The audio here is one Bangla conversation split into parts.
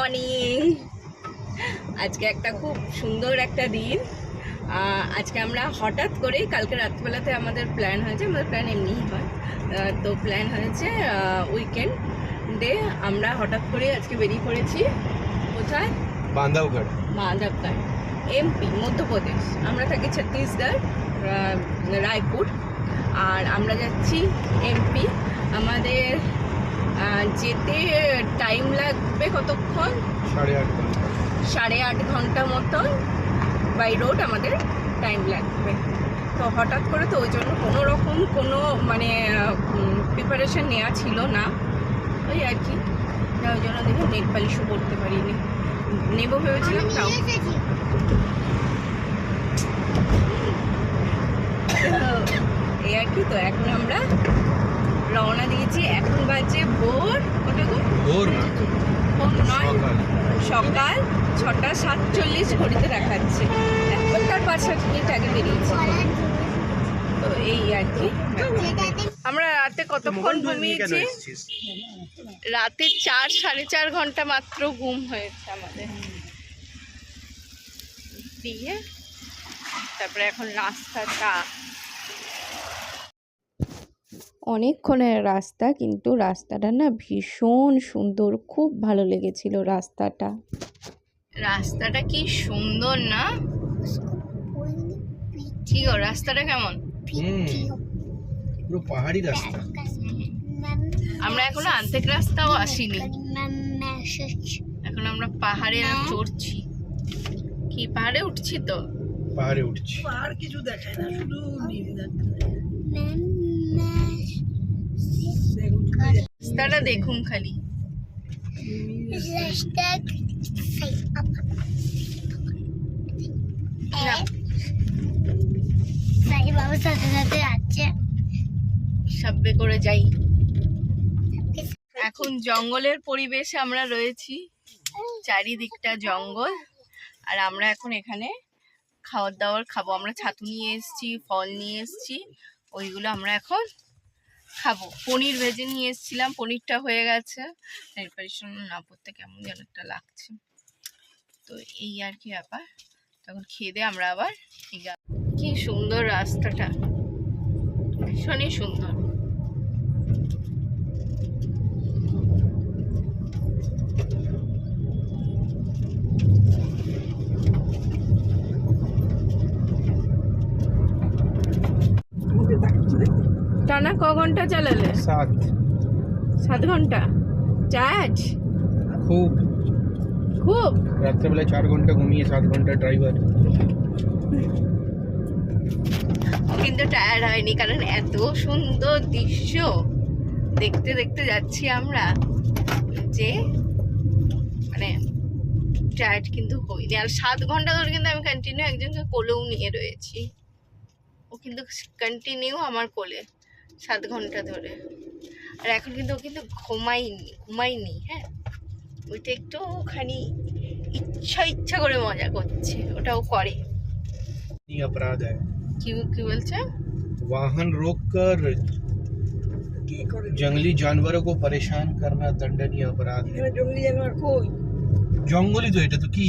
মর্নিং। আজকে একটা খুব সুন্দর একটা দিন। আজকে আমরা হঠাৎ করেই কালকে রাত্রিবেলাতে আমাদের প্ল্যান হয়েছে, আমাদের প্ল্যান এমনিই হয়, তো প্ল্যান হয়েছে উইকেন্ডে আমরা হঠাৎ করে আজকে বেরিয়ে পড়েছি। কোথায়? বান্ধবগড়। বান্ধবগড়, এমপি, মধ্যপ্রদেশ। আমরা থাকি ছত্তিশগড়, রায়পুর, আর আমরা যাচ্ছি এমপি। আমাদের যেতে টাইম লাগবে কতক্ষণ? 8.5 ঘন্টা। 8.5 ঘন্টা মতন বাই রোড আমাদের টাইম লাগবে। তো হঠাৎ করে, তো ওই জন্য কোনো রকম মানে প্রিপারেশন নেওয়া ছিল না, ওই আর কি। ওই জন্য দেখে নেট পালিশও করতে পারিনি, নেবো ভেবেছিলাম তাও। এই আর কি। তো এখন আমরা রওনা দিয়েছি, এখন বাজে ভোর সকাল 6:47 ঘড়িতে দেখাচ্ছে। এখন তার 5-7 মিনিট আগে বেরিয়েছি। তো এই আর কি। আমরা রাতে কতক্ষণ ঘুমিয়েছি? রাতে 4-4.5 ঘন্টা মাত্র ঘুম হয়েছে আমাদের। দিয়ে তারপরে এখন রাস্তাটা অনেকক্ষণের রাস্তা, কিন্তু রাস্তাটা না ভীষণ সুন্দর, খুব ভালো লেগেছিল রাস্তাটা। রাস্তাটা কি সুন্দর না? কি গো, রাস্তাটা কেমন? পুরো পাহাড়ি রাস্তা। আমরা এখনো অর্ধেক রাস্তাও আসিনি, এখন আমরা পাহাড়ে চড়ছি। কি পাহাড়ে উঠছি? তো পাহাড়ে উঠছি। পাহাড় কিছু দেখায় না, শুধু রাস্তাটা দেখুন খালি। সাববে করে যাই। এখন জঙ্গলের পরিবেশে আমরা রয়েছি, চারিদিকটা জঙ্গল। আর আমরা এখন এখানে খাবার দাবার খাবো। আমরা ছাতু নিয়ে এসেছি, ফল নিয়ে এসেছি, ওইগুলো আমরা এখন খাবো। পনির ভেজে নিয়ে এসেছিলাম, পনিরটা হয়ে গেছে। প্রিপারেশন না করতে কেমন যেন একটা লাগছে। তো এই আর কি ব্যাপার। তখন খেয়ে দিয়ে আমরা আবার কি সুন্দর রাস্তাটা, ভীষণই সুন্দর। টানা ক ঘন্টা চালালে? 7 ঘন্টা। চার্জ খুব রাত্রেবেলা 4 ঘন্টা ঘুমিয়ে 7 ঘন্টা ড্রাইভার। কিন্তু টায়ার্ড হয়নি, কারণ এত সুন্দর দৃশ্য দেখতে দেখতে যাচ্ছি আমরা যে মানে টায়ার্ড কিন্তু হইনি। আর 7 ঘন্টা ধরে কিন্তু আমি কন্টিনিউ একজনকে কোলেও নিয়ে রয়েছি, ও কিন্তু কন্টিনিউ আমার কোলে 7 ঘন্টা ধরে। আর এখন কিন্তু ও কিন্তু ঘুমাইনি। হ্যাঁ, ওইটা একটুখানি ইচ্ছা করে মজা করছে, ওটাও করে। अपराध है। কি বলছে? वाहन रोककर जंगली जानवरों को परेशान करना दंडनीय अपराध है। জঙ্গলি জানোয়ার কই? জঙ্গলি তো এটা তো কি?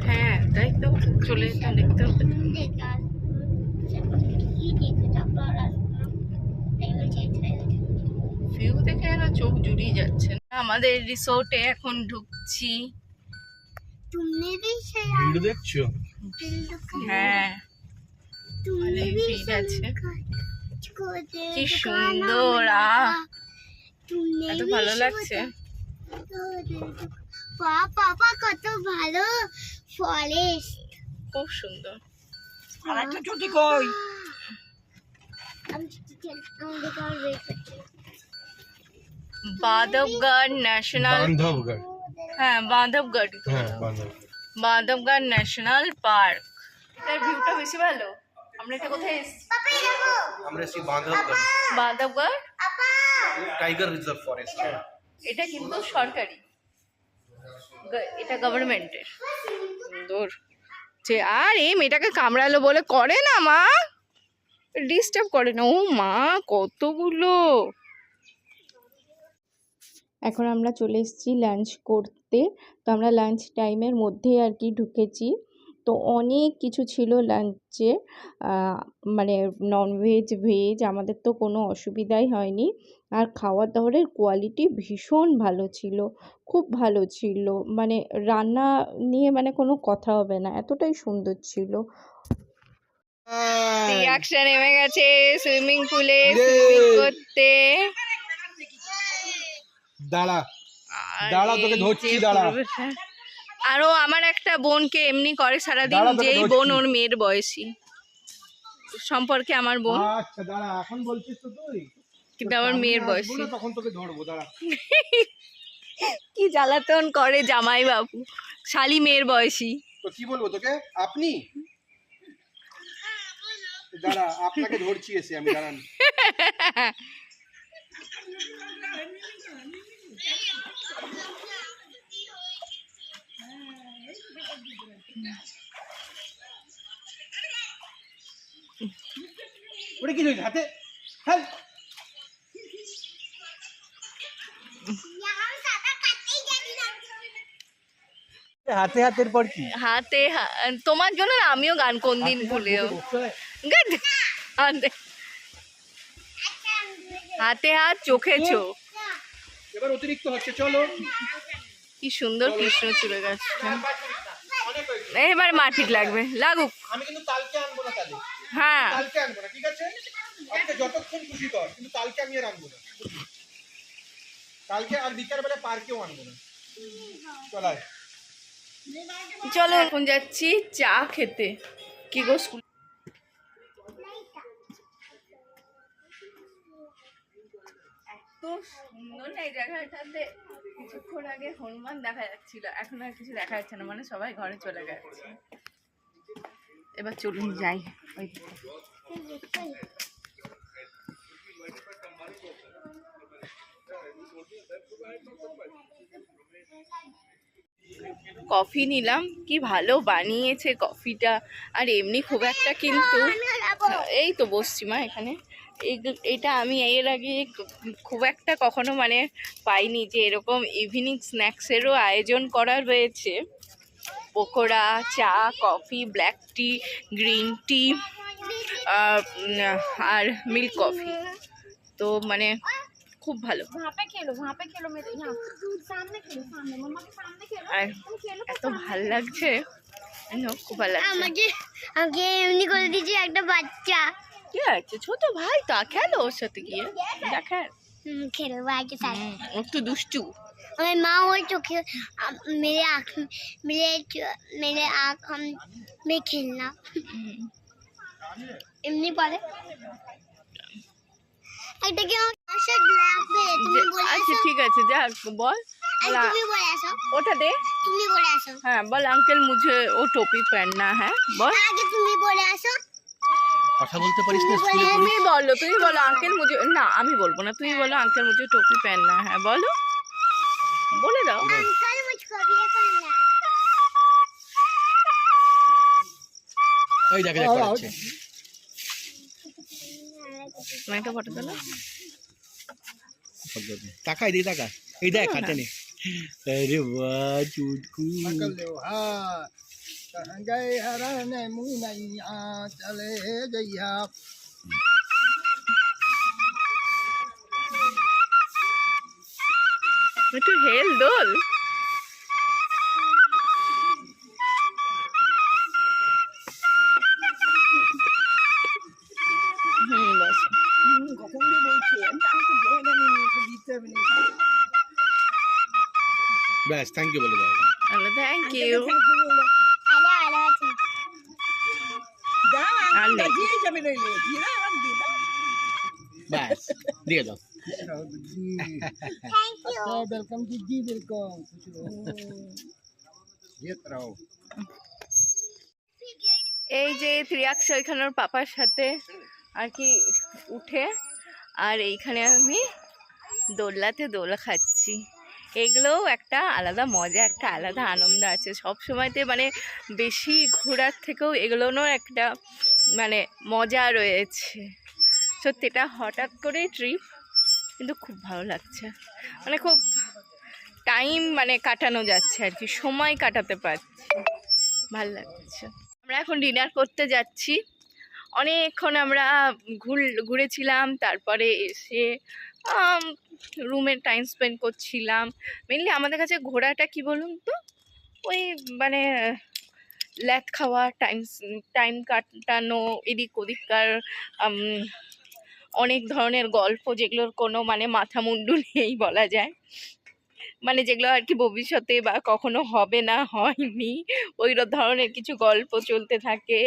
হ্যাঁ, তাই তো, চলে যেতাম, দেখতে হবে। ভিউ দেখে না চোখ জুড়িয়ে যাচ্ছে। আমাদের রিসোর্টে এখন ঢুকছি। ভিডিও দেখছো? হ্যাঁ, কি সুন্দর, এত ভালো লাগছে। পাপা কত ভালো ফরেস্ট, খুব সুন্দর। আর একটা চটি কই? বান্ধবগড় ন্যাশনাল, হ্যাঁ বান্ধবগড়, বান্ধবগড় ন্যাশনাল পার্ক। এটার ভিউটা বেশি ভালো। আমরা এটা কোথায় এসেছি? আমরা এসেছি Bandhavgarh. Bandhavgarh tiger reserve forest. এটা কিন্তু সরকারি, এটা গভর্নমেন্টের। সুন্দর করছে। আর এই মেয়েটাকে কামড়ালো বলে করে না মা, ডিস্টার্ব করে না। ও মা কতগুলো। এখন আমরা চলে এসেছি লাঞ্চ করতে। তো আমরা লাঞ্চ টাইমের মধ্যেই আর কি ঢুকেছি। তো অনেক কিছু ছিল লাঞ্চে, মানে ননভেজ ভেজ, আমাদের তো কোনো অসুবিধাই হয়নি। আর খাওয়ার দাওয়ারের কোয়ালিটি ভীষণ ভালো ছিল, খুব ভালো ছিল, মানে রান্না নিয়ে মানে কোনো কথা হবে না, এতটাই সুন্দর ছিল। রিয়াকশন নেমে গেছে সুইমিং পুলে সুইমিং করতে। দাঁড়া আর দাঁড়া, তোকে এই ধরছি, যে দাঁড়া। পূর্বটা। আরো আমার একটা বোনকে এমনি করে সারাদিন, দাঁড়া, তোকে যেই ধরছি। বোন ওর মেয়ের বয়সী সম্পর্কে আমার বোন, আচ্ছা দাঁড়া, এখন বলছিস তো তুই, কিন্তু আমার মেয়ের সামনে আসবো বয়সী। না, তখন তোকে ধরবো, দাঁড়া। কি জ্বালাতন করে জামাই বাবু, শালি মেয়ের বয়সী। তো কি বলবো তোকে, আপনি দাঁড়া, আপনাকে ধরছি এসে আমি, দাঁড়ান। ওটা কি হয়েছে হাতে, হ্যাঁ হাতে হাতের পর কি হাতে তোমার জন্য না আমিও গান কোন দিন ভুলে যাবো। হাতে হাতে হাত চোখে চোখ। এবার অতিরিক্ত হচ্ছে, চলো। কি সুন্দর কৃষ্ণ চুলে গেছে। অনেক হয়েছে। এবার মারপিট লাগবে, লাগুক। আমি কিন্তু তালকে আনবো না, তাহলে হ্যাঁ তালকে আনবো না, ঠিক আছে? আজকে যতক্ষণ খুশি কর, কিন্তু তালকে আমি আর আনবো না। কালকে আর বিকাল বেলা পার্কেও আনবো না। চলাই চলো এখন যাচ্ছি চা খেতে। কি গো স্কুল এত সুন্দর না এই জায়গাটাতে। কিছুক্ষণ আগে হনুমান দেখা যাচ্ছিল, এখন আর কিছু দেখা যাচ্ছে না, মানে সবাই ঘরে চলে গেছে। এবার চলুন যাই ওই দিকে। কফি নিলাম, কি ভালো বানিয়েছে কফিটা। আর এমনি খুব একটা কিন্তু, এই তো বসছি মা এখানে। এইটা আমি এর আগে খুব একটা কখনো মানে পাইনি যে এরকম ইভিনিং স্ন্যাক্সেরও আয়োজন করা রয়েছে। পকোড়া, চা, কফি, ব্ল্যাক টি, গ্রিন টি আর মিল্ক কফি। তো মানে খুব ভালো। আর এত ভাল লাগছে, খুব ভালো লাগছে। আমাকে আমাকে এমনি করে দিয়েছে একটা বাচ্চা। কি আছে, ছোট ভাই তো, খেলো ওর সাথে গিয়ে, দেখেন খেলো ভাইকে সাথে। একটু দুষ্টু। আমার মা ওই চোখে मेरे आँख मेरे आँख में खेलना এমনি বলে। একটা কি আশা লাগবে, তুমি বলে আচ্ছা আসো। ঠিক আছে, যা বল। তুমি বলে আসো, ওটা দে। তুমি বলে আসো। হ্যাঁ বল, अंकल मुझे वो टोपी पहनना है, বল। আগে তুমি বলে আসো। কথা বলতে পারিস না স্কুলে? তুমি বলো, তুমি বলো अंकल मुझे, না আমি বলবো না, তুমি বলো अंकल मुझे टोपी पहनना है, বলো, বলে দাও। अंकल मुझको भी पहनना। ওই দেখে দেখে করছে। একটা ফটো তোলো। তাকাই দে, তাকা, এই দেখ হাতে নে। আরে বাহ চুটকু कर लो हाँ गए हरण मुनैया चले जइया। একটু হেল দোল। বস। কখন দিয়ে বলছে আমি তো জায়গা নিয়ে দিতে হবে না। ব্যাস থ্যাংক ইউ বলে দাও। Thank you. আরে আরে আছে। আর নেই। দিয়ে যাবে নইলে দিয়ে দাও, আর দিয়ে দাও। ব্যাস দিয়ে দাও। Thank you. Welcome ji welcome, खुश रहो जीत रहो। এই যে ত্রিয়াক্ষ এখানে ওর পাপার সাথে আর কি উঠে, আর এইখানে আমি দোলনাতে দোল খাচ্ছি। এগুলোও একটা আলাদা মজা, একটা আলাদা আনন্দ আছে সব সময়তে। মানে বেশি ঘোরার থেকেও এগুলোরও একটা মানে মজা রয়েছে। সত্যি এটা হঠাৎ করে ট্রিপ, কিন্তু খুব ভালো লাগছে। মানে খুব টাইম মানে কাটানো যাচ্ছে আর কি, সময় কাটাতে পারছি, ভালো লাগছে। আমরা এখন ডিনার করতে যাচ্ছি। অনেকক্ষণ আমরা ঘুরেছিলাম, তারপরে এসে রুমে টাইম স্পেন্ড করছিলাম। মেনলি আমাদের কাছে ঘোরাটা কি বলুন তো, ওই মানে ল্যাথ খাওয়া, টাইম কাটানো, এদিক ওদিককার অনেক ধরনের গল্প, যেগুলোর কোনো মানে মাথা মুন্ডু নেই বলা যায়, মানে যেগুলো আর কি ভবিষ্যতে বা কখনো হবে না, হয়নি, ওই ধরনের কিছু গল্প চলতে থাকে।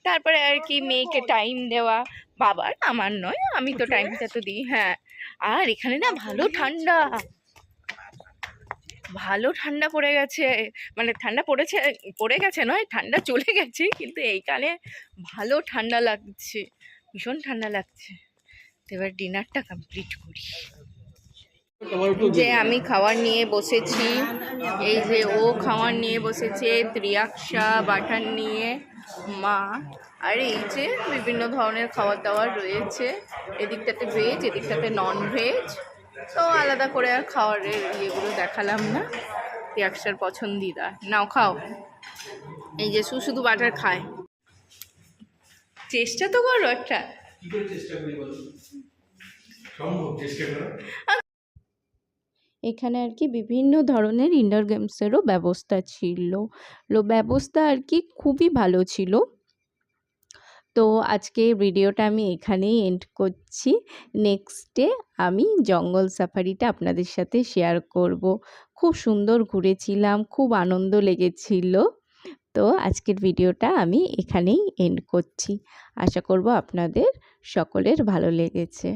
তারপরে আর কি মেয়েকে টাইম দেওয়া, বাবার আমার নয়, আমি তো টাইমটা তো দিই। হ্যাঁ, আর এখানে না ভালো ঠান্ডা পড়ে গেছে, মানে ঠান্ডা পড়ে গেছে নয়, ঠান্ডা চলে গেছে, কিন্তু এইখানে ভালো ঠান্ডা লাগছে, ভীষণ ঠান্ডা লাগছে। এবার ডিনারটা কমপ্লিট করি। যে আমি খাবার নিয়ে বসেছি, এই যে ও খাবার নিয়ে বসেছে, ত্রিয়াক্ষা বাটার নিয়ে, মা, আর এই যে বিভিন্ন ধরনের খাবার দাবার রয়েছে, এদিকটাতে ভেজ, এদিকটাতে নন ভেজ। তো আলাদা করে আর খাবারের ইয়েগুলো দেখালাম না, ত্রিয়াক্ষার পছন্দিদা। নাও খাও। এই যে শুধু বাটার খায়, চেষ্টা তো করো একটা। এখানে আর কি বিভিন্ন ধরনের ইনডোর গেমসেরও ব্যবস্থা ছিল, ব্যবস্থা আর কি খুবই ভালো ছিল। তো আজকে ভিডিওটা আমি এখানেই এন্ড করছি। নেক্সটে আমি জঙ্গল সাফারিটা আপনাদের সাথে শেয়ার করব। খুব সুন্দর ঘুরেছিলাম, খুব আনন্দ লেগেছিল। তো আজকের ভিডিওটা আমি এখানেই এন্ড করছি। আশা করব আপনাদের সকলের ভালো লেগেছে।